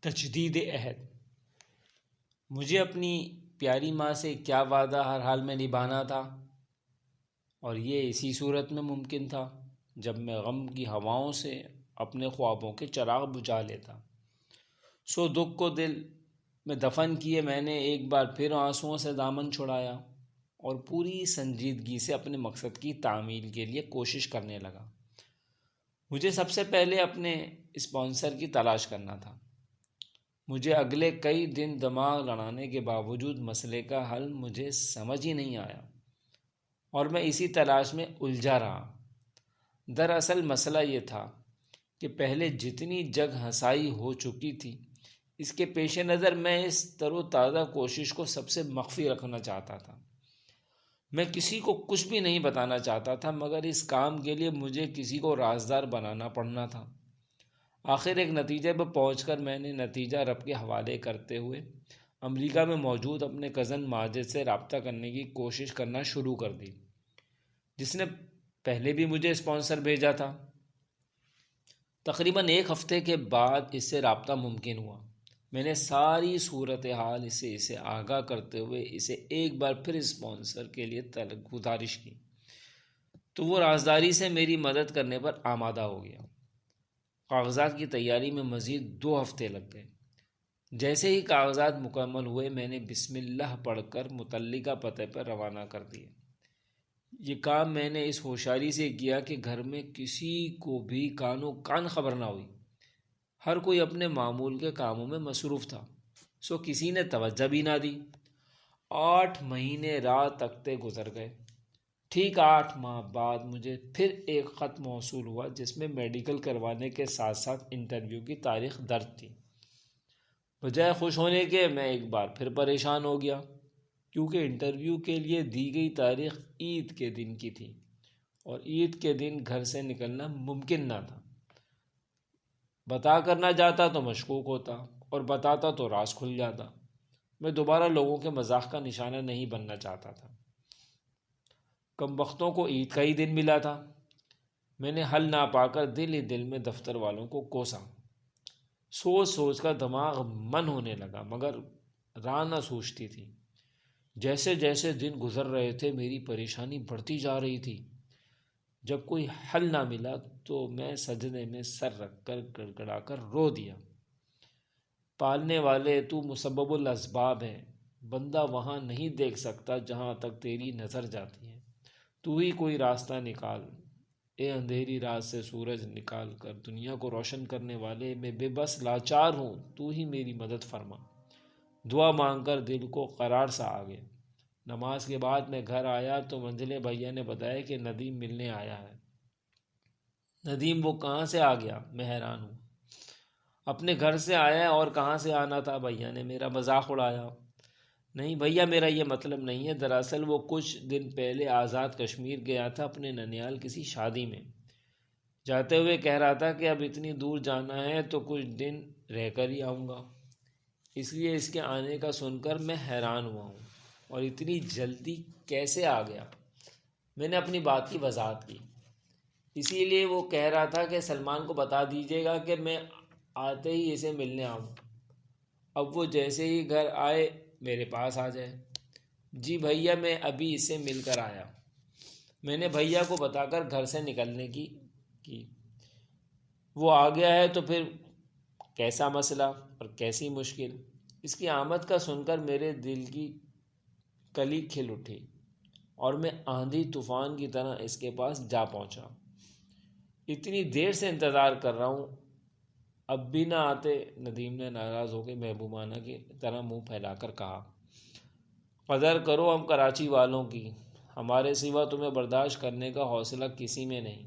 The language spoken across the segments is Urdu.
تجدید عہد۔ مجھے اپنی پیاری ماں سے کیا وعدہ ہر حال میں نبھانا تھا، اور یہ اسی صورت میں ممکن تھا جب میں غم کی ہواؤں سے اپنے خوابوں کے چراغ بجھا لیتا۔ سو دکھ کو دل میں دفن کیے میں نے ایک بار پھر آنسوؤں سے دامن چھڑایا اور پوری سنجیدگی سے اپنے مقصد کی تعمیل کے لیے کوشش کرنے لگا۔ مجھے سب سے پہلے اپنے اسپانسر کی تلاش کرنا تھا۔ مجھے اگلے کئی دن دماغ لڑانے کے باوجود مسئلے کا حل مجھے سمجھ ہی نہیں آیا، اور میں اسی تلاش میں الجھا رہا۔ دراصل مسئلہ یہ تھا کہ پہلے جتنی جگ ہنسائی ہو چکی تھی، اس کے پیش نظر میں اس تر و تازہ کوشش کو سب سے مخفی رکھنا چاہتا تھا۔ میں کسی کو کچھ بھی نہیں بتانا چاہتا تھا، مگر اس کام کے لیے مجھے کسی کو رازدار بنانا پڑنا تھا۔ آخر ایک نتیجے پر پہنچ کر میں نے نتیجہ رب کے حوالے کرتے ہوئے امریکہ میں موجود اپنے کزن ماجد سے رابطہ کرنے کی کوشش کرنا شروع کر دی، جس نے پہلے بھی مجھے اسپانسر بھیجا تھا۔ تقریباً ایک ہفتے کے بعد اس سے رابطہ ممکن ہوا۔ میں نے ساری صورتحال اسے آگاہ کرتے ہوئے اسے ایک بار پھر اسپانسر کے لیے گزارش کی، تو وہ رازداری سے میری مدد کرنے پر آمادہ ہو گیا۔ کاغذات کی تیاری میں مزید 2 ہفتے لگ گئے۔ جیسے ہی کاغذات مکمل ہوئے، میں نے بسم اللہ پڑھ کر متعلقہ پتے پر روانہ کر دیے۔ یہ کام میں نے اس ہوشیاری سے کیا کہ گھر میں کسی کو بھی کانوں کان خبر نہ ہوئی۔ ہر کوئی اپنے معمول کے کاموں میں مصروف تھا، سو کسی نے توجہ بھی نہ دی۔ 8 مہینے رات تکتے گزر گئے۔ ٹھیک 8 ماہ بعد مجھے پھر ایک خط موصول ہوا، جس میں میڈیکل کروانے کے ساتھ ساتھ انٹرویو کی تاریخ درج تھی۔ بجائے خوش ہونے کے میں ایک بار پھر پریشان ہو گیا، کیونکہ انٹرویو کے لیے دی گئی تاریخ عید کے دن کی تھی، اور عید کے دن گھر سے نکلنا ممکن نہ تھا۔ بتا کر نہ جاتا تو مشکوک ہوتا، اور بتاتا تو راز کھل جاتا۔ میں دوبارہ لوگوں کے مذاق کا نشانہ نہیں بننا چاہتا تھا۔ کم بختوں کو عید کا ہی دن ملا تھا۔ میں نے حل نہ پا کر دل ہی دل میں دفتر والوں کو کوسا۔ سوچ سوچ کر دماغ من ہونے لگا، مگر راہ نہ سوچتی تھی۔ جیسے جیسے دن گزر رہے تھے، میری پریشانی بڑھتی جا رہی تھی۔ جب کوئی حل نہ ملا تو میں سجدے میں سر رکھ کر گڑگڑا کر رو دیا۔ پالنے والے، تو مسبب الاسباب ہے۔ بندہ وہاں نہیں دیکھ سکتا جہاں تک تیری نظر جاتی ہے۔ تو ہی کوئی راستہ نکال۔ اے اندھیری رات سے سورج نکال کر دنیا کو روشن کرنے والے، میں بے بس لاچار ہوں، تو ہی میری مدد فرما۔ دعا مانگ کر دل کو قرار سا آ گیا۔ نماز کے بعد میں گھر آیا تو منجلے بھیا نے بتایا کہ ندیم ملنے آیا ہے۔ ندیم وہ کہاں سے آ گیا؟ میں حیران ہوں۔ اپنے گھر سے آیا، اور کہاں سے آنا تھا؟ بھیا نے میرا مذاق اڑایا۔ نہیں بھیا، میرا یہ مطلب نہیں ہے۔ دراصل وہ کچھ دن پہلے آزاد کشمیر گیا تھا اپنے ننیال کسی شادی میں۔ جاتے ہوئے کہہ رہا تھا کہ اب اتنی دور جانا ہے تو کچھ دن رہ کر ہی آؤں گا۔ اس لیے اس کے آنے کا سن کر میں حیران ہوا ہوں، اور اتنی جلدی کیسے آ گیا؟ میں نے اپنی بات کی وضاحت کی۔ اسی لیے وہ کہہ رہا تھا کہ سلمان کو بتا دیجیے گا کہ میں آتے ہی اسے ملنے آؤں۔ اب وہ جیسے ہی گھر آئے میرے پاس آ جائے۔ جی بھیا، میں ابھی اس سے مل کر آیا۔ میں نے بھیا کو بتا کر گھر سے نکلنے کی وہ آ گیا ہے تو پھر کیسا مسئلہ اور کیسی مشکل؟ اس کی آمد کا سن کر میرے دل کی کلی کھل اٹھی، اور میں آندھی طوفان کی طرح اس کے پاس جا پہنچا۔ اتنی دیر سے انتظار کر رہا ہوں، اب بھی نہ آتے؟ ندیم نے ناراض ہو کے محبوبانہ کی طرح منہ پھیلا کر کہا۔ قدر کرو ہم کراچی والوں کی، ہمارے سوا تمہیں برداشت کرنے کا حوصلہ کسی میں نہیں،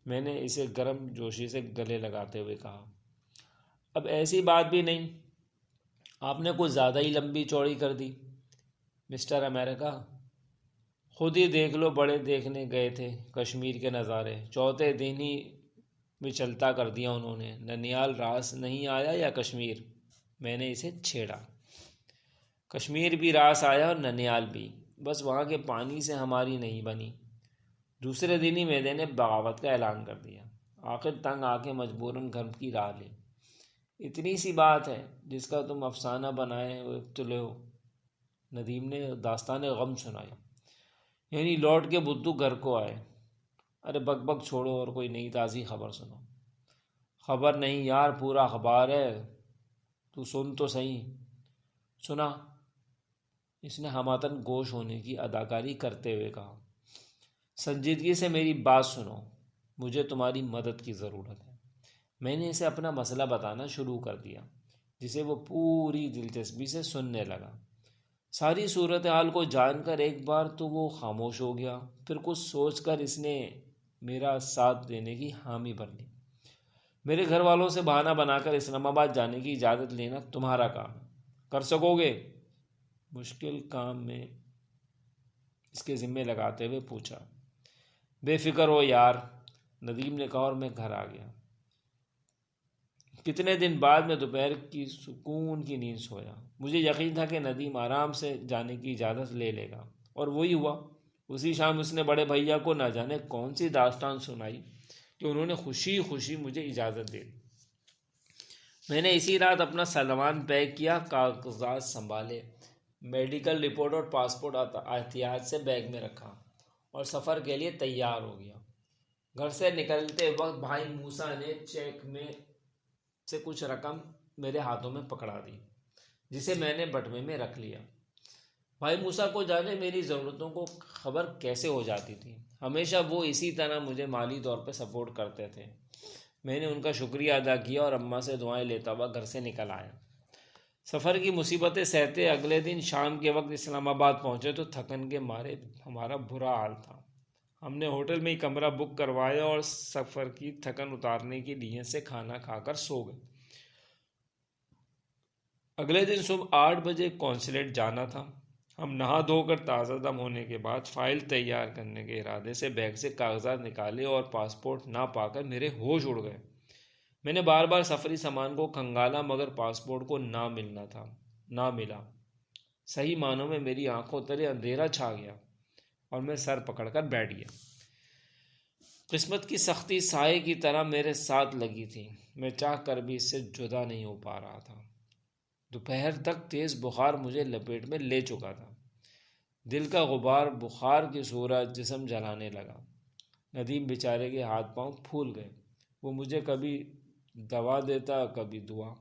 میں نے اسے گرم جوشی سے گلے لگاتے ہوئے کہا۔ اب ایسی بات بھی نہیں، آپ نے کچھ زیادہ ہی لمبی چوڑی کر دی مسٹر امریکہ۔ خود ہی دیکھ لو، بڑے دیکھنے گئے تھے کشمیر کے نظارے، چوتھے دن ہی میں چلتا کر دیا انہوں نے۔ ننیال راس نہیں آیا یا کشمیر؟ میں نے اسے چھیڑا۔ کشمیر بھی راس آیا اور ننیال بھی، بس وہاں کے پانی سے ہماری نہیں بنی۔ دوسرے دن ہی میدے نے بغاوت کا اعلان کر دیا۔ آخر تنگ آ کے مجبوراً گھر کی راہ لی۔ اتنی سی بات ہے جس کا تم افسانہ بنائے ابتلے ہو۔ ندیم نے داستان غم سنائی۔ یعنی لوٹ کے بدھو گھر کو آئے۔ ارے بک بک چھوڑو اور کوئی نئی تازی خبر سنو۔ خبر نہیں یار، پورا اخبار ہے، تو سن تو صحیح۔ سنا، اس نے ہماتن گوش ہونے کی اداکاری کرتے ہوئے کہا۔ سنجیدگی سے میری بات سنو، مجھے تمہاری مدد کی ضرورت ہے۔ میں نے اسے اپنا مسئلہ بتانا شروع کر دیا، جسے وہ پوری دلچسپی سے سننے لگا۔ ساری صورتحال کو جان کر ایک بار تو وہ خاموش ہو گیا، پھر کچھ سوچ کر اس نے میرا ساتھ دینے کی حامی بھر لی۔ میرے گھر والوں سے بہانہ بنا کر اسلام آباد جانے کی اجازت لینا تمہارا کام ہے، کر سکو گے؟ مشکل کام میں اس کے ذمے لگاتے ہوئے پوچھا۔ بے فکر ہو یار، ندیم نے کہا اور میں گھر آ گیا۔ کتنے دن بعد میں دوپہر کی سکون کی نیند سویا۔ مجھے یقین تھا کہ ندیم آرام سے جانے کی اجازت لے لے گا، اور وہی ہوا۔ اسی شام اس نے بڑے بھیا کو نہ جانے کون سی داستان سنائی کہ انہوں نے خوشی خوشی مجھے اجازت دے دی۔ میں نے اسی رات اپنا سامان پیک کیا، کاغذات سنبھالے، میڈیکل رپورٹ اور پاسپورٹ احتیاط سے بیگ میں رکھا اور سفر کے لیے تیار ہو گیا۔ گھر سے نکلتے وقت بھائی موسیٰ نے چیک میں سے کچھ رقم میرے ہاتھوں میں پکڑا دی، جسے میں نے بٹوے میں رکھ لیا۔ بھائی موسیٰ کو جانے میری ضرورتوں کو خبر کیسے ہو جاتی تھی۔ ہمیشہ وہ اسی طرح مجھے مالی طور پہ سپورٹ کرتے تھے۔ میں نے ان کا شکریہ ادا کیا اور اماں سے دعائیں لیتا ہوا گھر سے نکل آیا۔ سفر کی مصیبتیں سہتے اگلے دن شام کے وقت اسلام آباد پہنچے تو تھکن کے مارے ہمارا برا حال تھا۔ ہم نے ہوٹل میں ہی کمرہ بک کروایا اور سفر کی تھکن اتارنے کی نیت سے کھانا کھا کر سو گئے۔ اگلے دن صبح 8 بجے قونصلیٹ جانا تھا۔ ہم نہا دھو کر تازہ دم ہونے کے بعد فائل تیار کرنے کے ارادے سے بیگ سے کاغذات نکالے اور پاسپورٹ نہ پا کر میرے ہوش اڑ گئے۔ میں نے بار بار سفری سامان کو کھنگالا مگر پاسپورٹ کو نہ ملا۔ صحیح معنوں میں میری آنکھوں تلے اندھیرا چھا گیا اور میں سر پکڑ کر بیٹھ گیا۔ قسمت کی سختی سائے کی طرح میرے ساتھ لگی تھی، میں چاہ کر بھی اس سے جدا نہیں ہو پا رہا تھا۔ دوپہر تک تیز بخار مجھے لپیٹ میں لے چکا تھا۔ دل کا غبار بخار کی صورت جسم جلانے لگا۔ ندیم بیچارے کے ہاتھ پاؤں پھول گئے۔ وہ مجھے کبھی دوا دیتا، کبھی دعا۔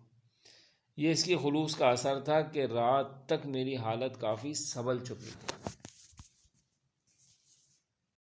یہ اس کی خلوص کا اثر تھا کہ رات تک میری حالت کافی سنبھل چکی تھی۔